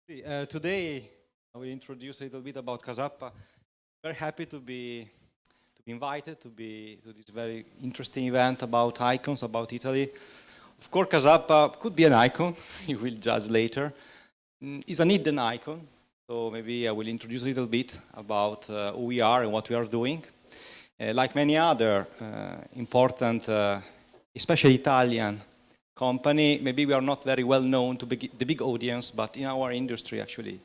Today, I will introduce a little bit about Casappa. Very happy to be invited to this very interesting event about icons, about Italy. Of course, Casappa could be an icon. You will judge later. It's an hidden icon, so maybe I will introduce a little bit about who we are and what we are doing. Like many other important, especially Italian company, maybe we are not very well known to the big audience, but in our industry, actually,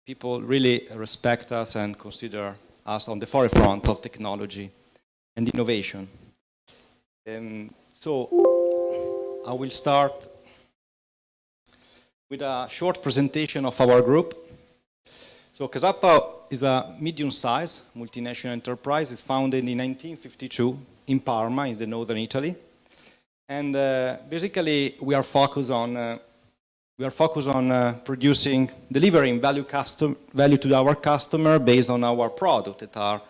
people really respect us and consider us on the forefront of technology and innovation. So I will start with a short presentation of our group. So Casappa is a medium-sized multinational enterprise. It's founded in 1952 in Parma, in the northern Italy. And basically, we are focused on delivering value to our customer based on our product that are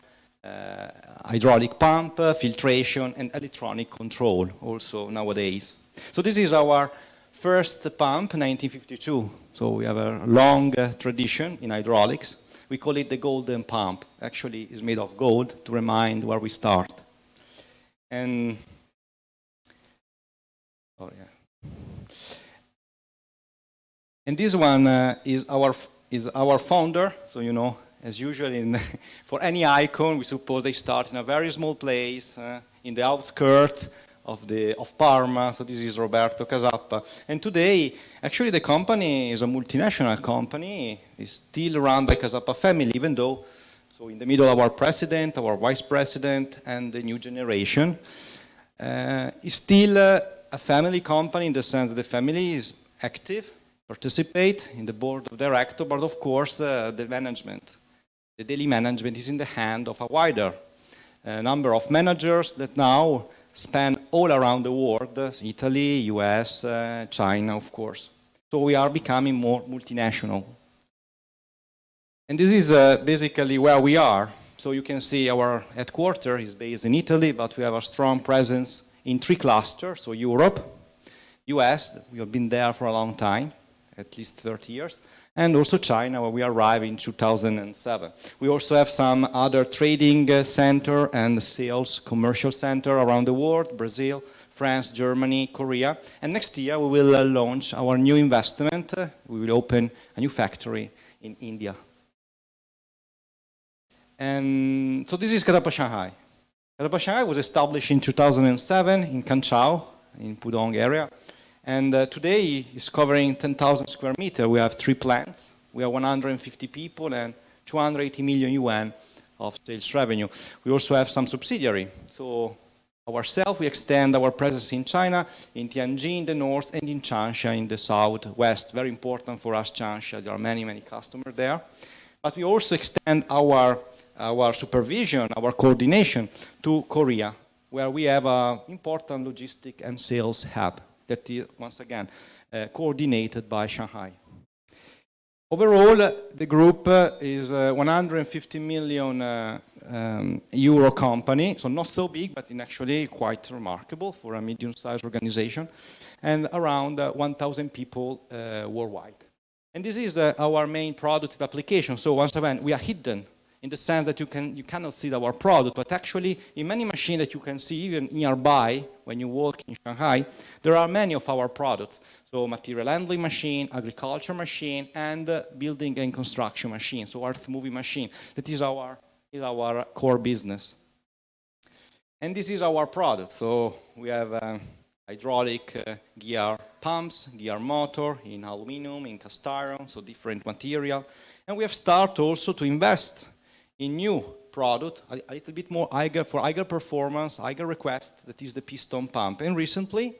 hydraulic pump, filtration, and electronic control. Also nowadays. So this is our first pump, 1952. So we have a long tradition in hydraulics. We call it the golden pump. Actually, it's made of gold to remind where we start. And And this one is our founder. So you know, as usual, for any icon, we suppose they start in a very small place in the outskirts of Parma. So this is Roberto Cazapa. And today, actually, the company is a multinational company. It's still run by Kasapa family, even though, so in the middle of our president, our vice president, and the new generation, it's still a family company in the sense that the family is active, participate in the board of directors, but of course the management, the daily management is in the hand of a wider number of managers that now span all around the world, Italy, US, China, of course. So we are becoming more multinational. And this is basically where we are. So you can see our headquarters is based in Italy, but we have a strong presence in 3 clusters, so Europe, US, we have been there for a long time, at least 30 years, and also China, where we arrived in 2007. We also have some other trading center and sales commercial center around the world, Brazil, France, Germany, Korea, and next year we will launch our new investment. We will open a new factory in India. And so this is Casappa Shanghai. Casappa Shanghai was established in 2007 in Canchao, in Pudong area. And today it's covering 10,000 square meters. We have 3 plants. We have 150 people and 280 million yuan of sales revenue. We also have some subsidiary. So ourselves, we extend our presence in China, in Tianjin in the north, and in Changsha in the southwest. Very important for us, Changsha. There are many, many customers there. But we also extend our supervision, our coordination to Korea, where we have an important logistic and sales hub that is, once again, coordinated by Shanghai. Overall, the group is a 150 million euro company, so not so big, but actually quite remarkable for a medium-sized organization, and around 1,000 people worldwide. And this is our main product application. So once again, we are hidden in the sense that you cannot see our product, but actually in many machines that you can see even nearby when you walk in Shanghai, there are many of our products. So material handling machine, agriculture machine, and building and construction machine, so earth moving machine. That is our core business. And this is our product. So we have hydraulic gear pumps, gear motor in aluminum, in cast iron, so different material. And we have started also to invest in new product, a little bit more for higher performance, higher request, that is the piston pump. And recently,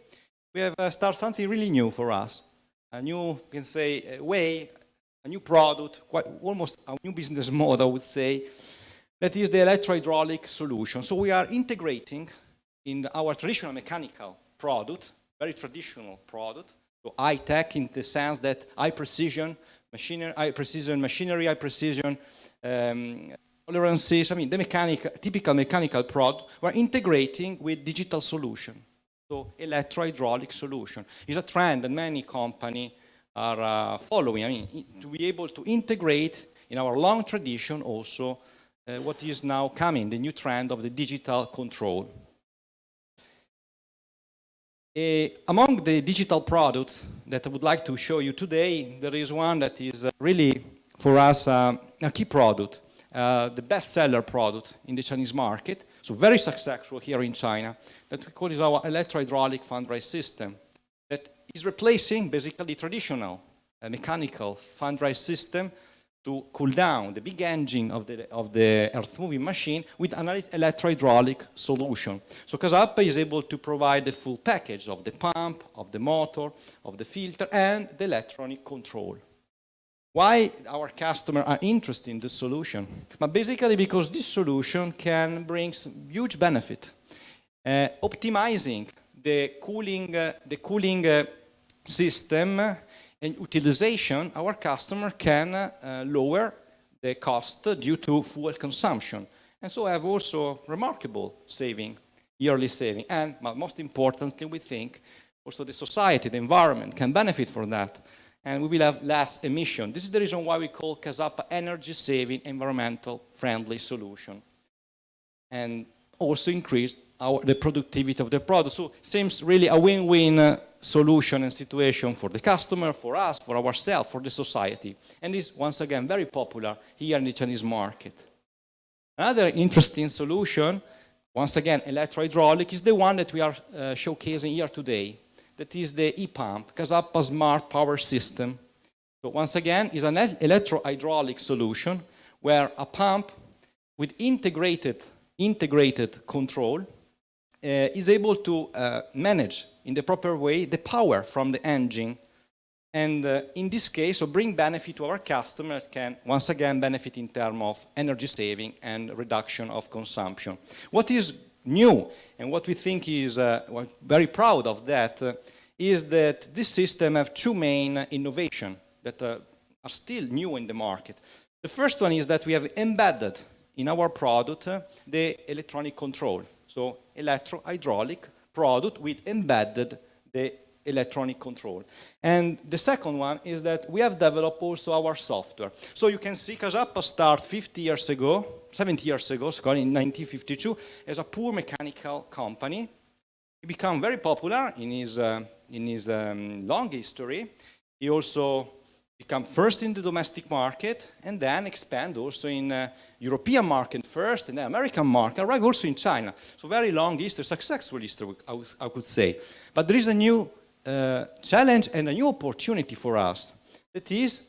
we have started something really new for us. A new, you can say, way, a new product, almost a new business model, I would say, that is the electrohydraulic solution. So we are integrating in our traditional mechanical product, very traditional product, so high-tech in the sense that high precision machinery, high precision tolerances, I mean, the typical mechanical product, we're integrating with digital solution. So electrohydraulic solution is a trend that many companies following. I mean, to be able to integrate in our long tradition also what is now coming, the new trend of the digital control. Among the digital products that I would like to show you today, there is one that is really, for us, a key product, the best-seller product in the Chinese market, so very successful here in China, that we call is our electrohydraulic Fundraise system, that is replacing basically traditional mechanical Fundraise system to cool down the big engine of the earth-moving machine with an electrohydraulic solution. So Kasapa is able to provide the full package of the pump, of the motor, of the filter, and the electronic control. Why our customers are interested in this solution? But basically because this solution can bring huge benefit. Optimizing the cooling system and utilization, our customer can lower the cost due to fuel consumption. And so have also remarkable saving, yearly saving. And most importantly, we think also the society, the environment can benefit from that. And we will have less emission. This is the reason why we call Kasapa energy saving, environmental friendly solution. And also increase the productivity of the product. So it seems really a win-win solution and situation for the customer, for us, for ourselves, for the society. And is once again very popular here in the Chinese market. Another interesting solution, once again electrohydraulic, is the one that we are showcasing here today. That is the e-pump, Kasapa Smart Power System. So once again, is an electrohydraulic solution where a pump with integrated control is able to manage in the proper way the power from the engine, and in this case, bring benefit to our customer that can once again benefit in terms of energy saving and reduction of consumption. What is new and what we think is very proud of that is that this system have two main innovations that are still new in the market. The first one is that we have embedded in our product the electronic control. So electrohydraulic product with embedded the electronic control. And the second one is that we have developed also our software. So you can see Kasapa started 70 years ago, in 1952, as a pure mechanical company. He became very popular in his long history. He also become first in the domestic market and then expand also in European market first and then American market, arrive also in China. So very long history, successful history, I could say. But there is a new challenge and a new opportunity for us. That is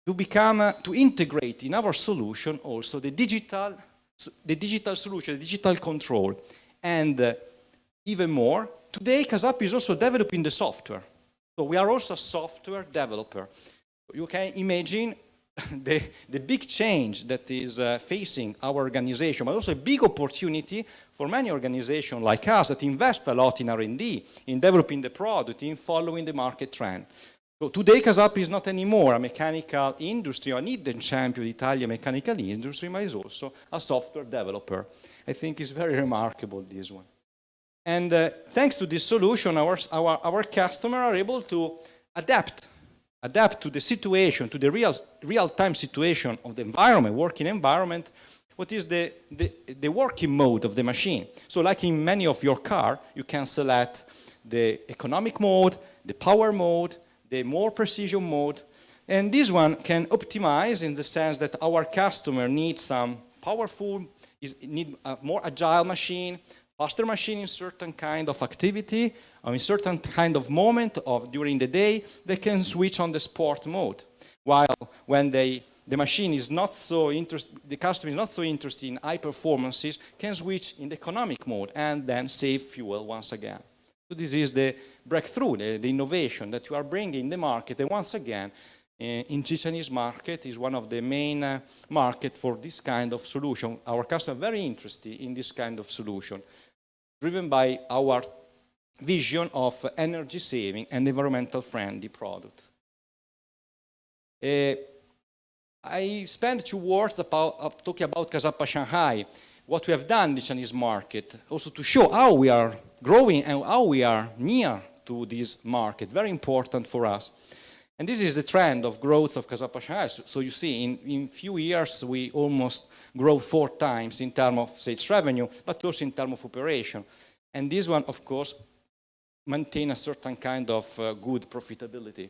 to integrate in our solution also the digital solution, the digital control. And even more, today Kasapa is also developing the software. So we are also a software developer. You can imagine the big change that is facing our organization, but also a big opportunity for many organizations like us that invest a lot in R&D, in developing the product, in following the market trend. So today Kasapa is not anymore a mechanical industry or an hidden champion of the Italian mechanical industry, but is also a software developer. I think it's very remarkable, this one. And thanks to this solution, our customers are able to adapt to the situation, to the real-time situation of the environment, working environment, what is the working mode of the machine. So like in many of your car, you can select the economic mode, the power mode, the more precision mode, and this one can optimize in the sense that our customer needs some powerful, need a more agile machine, faster machine in certain kind of activity, or in certain kind of moment during the day, they can switch on the sport mode. While when the machine is not so interested, the customer is not so interested in high performances, can switch in the economic mode and then save fuel once again. So this is the breakthrough, the innovation that you are bringing in the market, and once again, in the Chinese market is one of the main market for this kind of solution. Our customers are very interested in this kind of solution, driven by our vision of energy saving and environmental friendly product. I spent 2 words talking about Kasapa Shanghai, what we have done in the Chinese market, also to show how we are growing and how we are near to this market, very important for us. And this is the trend of growth of Kasapa Shanghai. So you see, in few years, we almost grow 4 times in terms of sales revenue, but also in terms of operation. And this one, of course, maintain a certain kind of good profitability.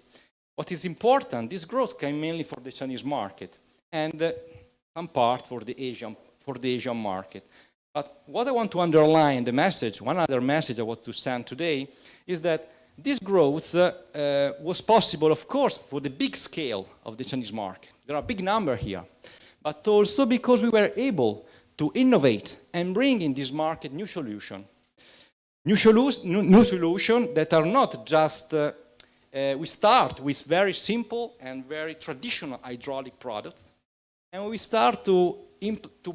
What is important, this growth came mainly for the Chinese market and some part for the Asian market. But what I want to underline, the message, one other message I want to send today, is that this growth was possible, of course, for the big scale of the Chinese market. There are big numbers here, but also because we were able to innovate and bring in this market new solutions. New solutions that are not just, we start with very simple and very traditional hydraulic products, and we start to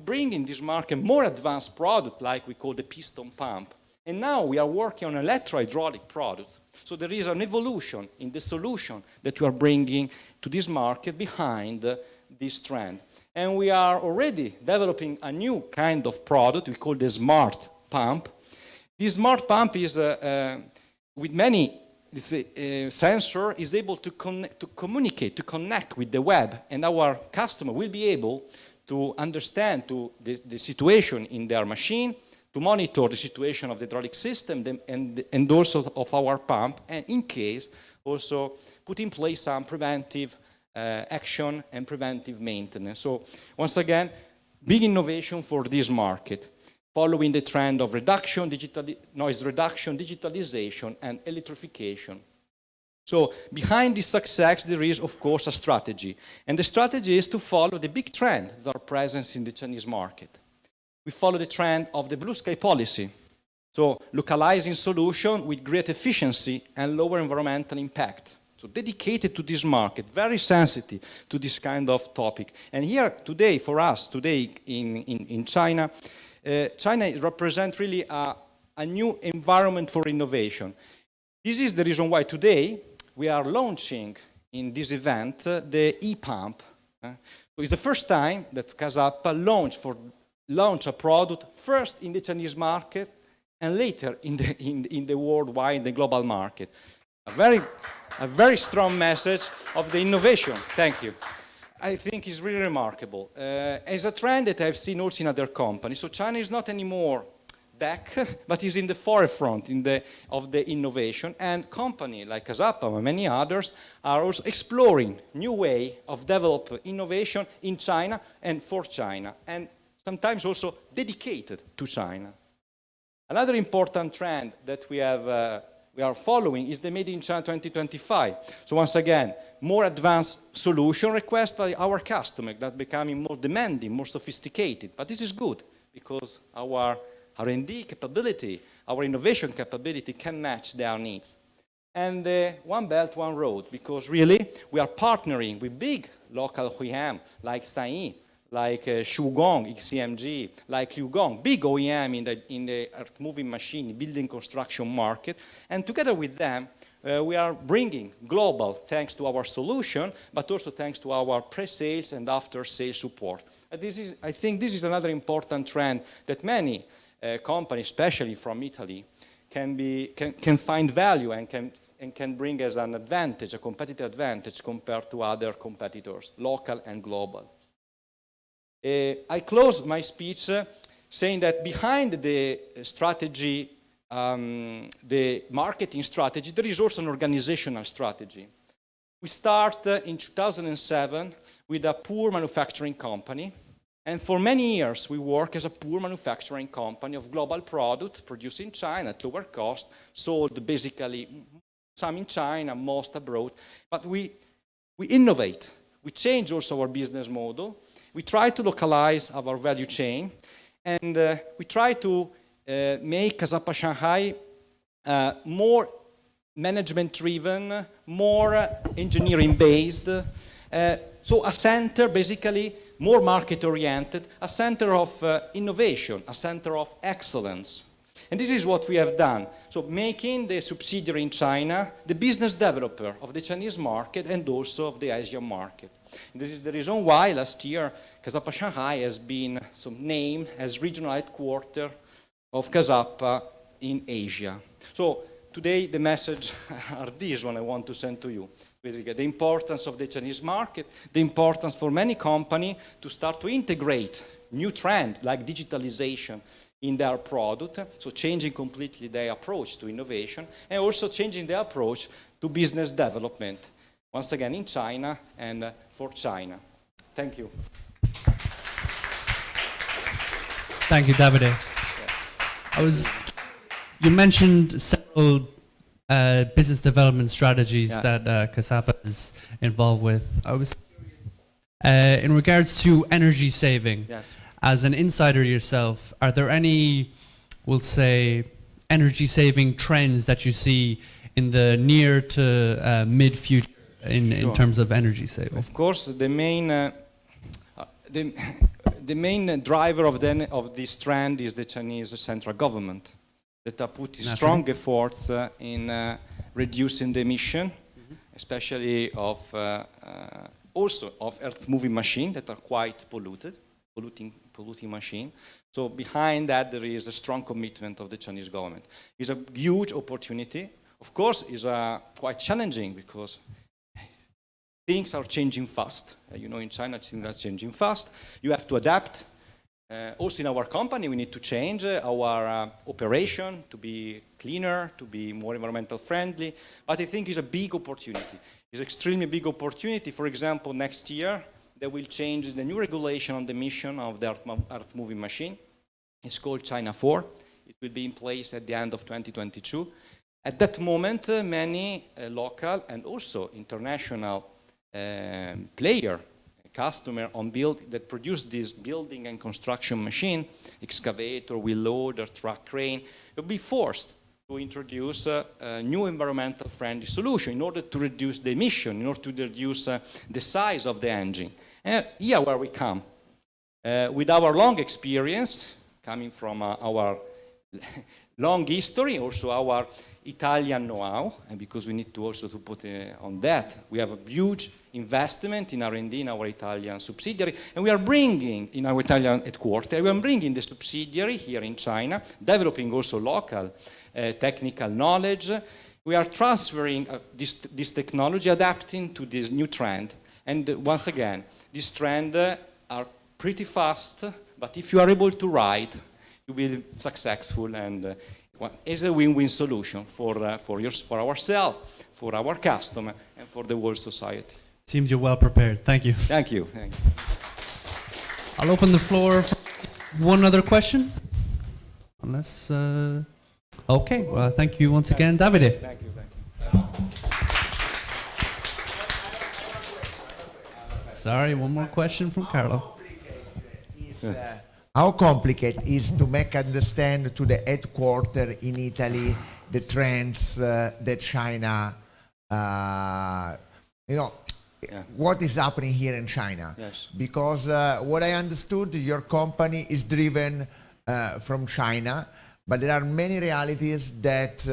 bring in this market more advanced product like we call the piston pump. And now we are working on electrohydraulic products. So there is an evolution in the solution that we are bringing to this market behind this trend. And we are already developing a new kind of product we call the smart pump. This smart pump is, with many sensor, is able to communicate, to connect with the web, and our customer will be able to understand the situation in their machine, to monitor the situation of the hydraulic system and also of our pump, and in case also put in place some preventive action and preventive maintenance. So once again, big innovation for this market, following the trend of noise reduction, digitalization, and electrification. So behind this success, there is, of course, a strategy. And the strategy is to follow the big trend that are present in the Chinese market. We follow the trend of the blue sky policy. So localizing solution with great efficiency and lower environmental impact. So dedicated to this market, very sensitive to this kind of topic. And here today, for us, today in China, China represents really a new environment for innovation. This is the reason why today we are launching in this event the e-pump. So it's the first time that Kasapa launched a product first in the Chinese market and later in the worldwide, the global market. A very strong message of the innovation. Thank you. I think is really remarkable. It's a trend that I've seen also in other companies. So China is not anymore back, but is in the forefront of the innovation. And companies like Kasapa and many others are also exploring new way of developing innovation in China and for China, and sometimes also dedicated to China. Another important trend that we are following is the Made in China 2025. So once again, more advanced solution requests by our customer that becoming more demanding, more sophisticated. But this is good because our R&D capability, our innovation capability can match their needs. And One Belt, One Road, because really we are partnering with big local OEM like Sai, like Shugong, XCMG, like Liugong, big OEM in the earth-moving machine, building construction market. And together with them, we are bringing global, thanks to our solution, but also thanks to our pre-sales and after-sales support. I think this is another important trend that many companies, especially from Italy, can find value and can bring as an advantage, a competitive advantage compared to other competitors, local and global. I close my speech saying that behind the strategy, the marketing strategy, there is also an organizational strategy. We start in 2007 with a poor manufacturing company, and for many years we work as a poor manufacturing company of global product produced in China at lower cost, sold basically some in China, most abroad. But we innovate. We change also our business model. We try to localize our value chain, and we try to make Kasapa Shanghai more management-driven, more engineering-based. So a center, basically, more market-oriented, a center of innovation, a center of excellence. And this is what we have done. So making the subsidiary in China the business developer of the Chinese market and also of the Asian market. And this is the reason why last year Kasapa Shanghai has been named as regional headquarters of Kasapa in Asia. So today the message are these one I want to send to you. basically the importance of the Chinese market, the importance for many companies to start to integrate new trends like digitalization in their product, so changing completely their approach to innovation, and also changing their approach to business development, once again in China and for China. Thank you. Thank you, Davide. You mentioned several business development strategies that Kasapa is involved with. I was curious, in regards to energy saving, as an insider yourself, are there any, we'll say, energy saving trends that you see in the near to mid-future in terms of energy saving? Of course, the main driver of this trend is the Chinese central government that are putting strong efforts in reducing the emission, especially of also of earth-moving machines that are quite polluting machine. So behind that there is a strong commitment of the Chinese government. It's a huge opportunity. Of course, it's quite challenging because things are changing fast. You know, in China, things are changing fast. You have to adapt. Also in our company, we need to change our operation to be cleaner, to be more environmental friendly. But I think it's a big opportunity. It's extremely big opportunity. For example, next year, they will change the new regulation on the emission of the earth-moving machine. It's called China 4. It will be in place at the end of 2022. At that moment, many local and also international customer on that produce this building and construction machine, excavator, wheel loader, truck crane, will be forced to introduce a new environmental friendly solution in order to reduce the emission, in order to reduce the size of the engine. And here where we come. With our long experience, coming from our long history, also our Italian know-how, and because we need to also to put on that, we have a huge investment in R&D in our Italian subsidiary, and we are bringing, in our Italian headquarters, we are bringing the subsidiary here in China, developing also local technical knowledge. We are transferring this technology, adapting to this new trend. And once again, this trend are pretty fast, but if you are able to ride, you will be successful, and it's a win-win solution for ourselves, for our customer, and for the whole society. Seems you're well prepared. Thank you. Thank you. Thank you. I'll open the floor for one other question. Unless, okay, well, thank you once again, Davide. Thank you. Sorry, one more question from Carlo. How complicated is to make understand to the headquarters in Italy the trends that China, what is happening here in China? Yes. Because what I understood, your company is driven from China, but there are many realities that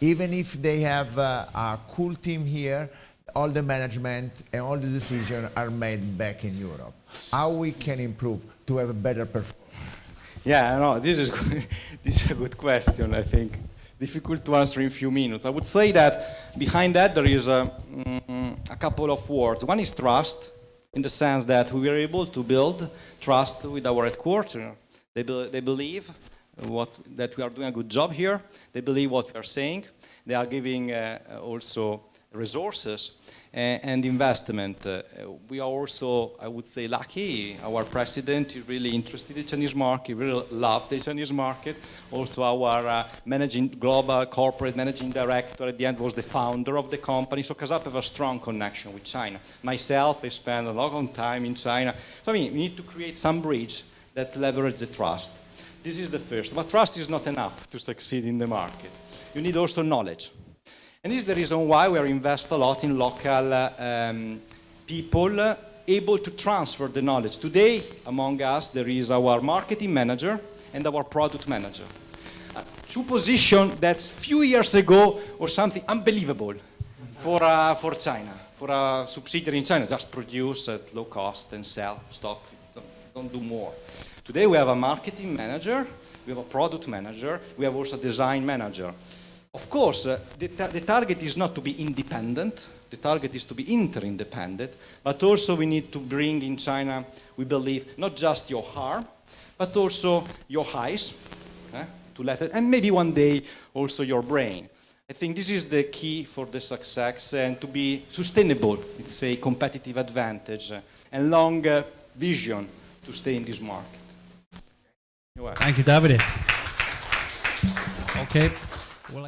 even if they have a cool team here, all the management and all the decisions are made back in Europe. How we can improve to have a better performance? Yeah, no, this is a good question, I think. Difficult to answer in a few minutes. I would say that behind that there is a couple of words. One is trust, in the sense that we were able to build trust with our headquarters. They believe that we are doing a good job here. They believe what we are saying. They are giving also resources and investment. We are also, I would say, lucky. Our president is really interested in the Chinese market, really loves the Chinese market. Also our global corporate managing director at the end was the founder of the company. So Kasapa has a strong connection with China. Myself, I spent a lot of time in China. So I mean, we need to create some bridge that leverage the trust. This is the first. But trust is not enough to succeed in the market. You need also knowledge. And this is the reason why we are invest a lot in local people able to transfer the knowledge. Today, among us, there is our marketing manager and our product manager. Two positions that few years ago were something unbelievable for China, for a subsidiary in China. Just produce at low cost and sell, stop, don't do more. Today we have a marketing manager, we have a product manager, we have also a design manager. Of course, the target is not to be independent. The target is to be inter-independent, but also we need to bring in China, we believe, not just your heart, but also your eyes, to let it, and maybe one day also your brain. I think this is the key for the success and to be sustainable. It's a competitive advantage and long vision to stay in this market. Thank you, Davide. Okay. Well,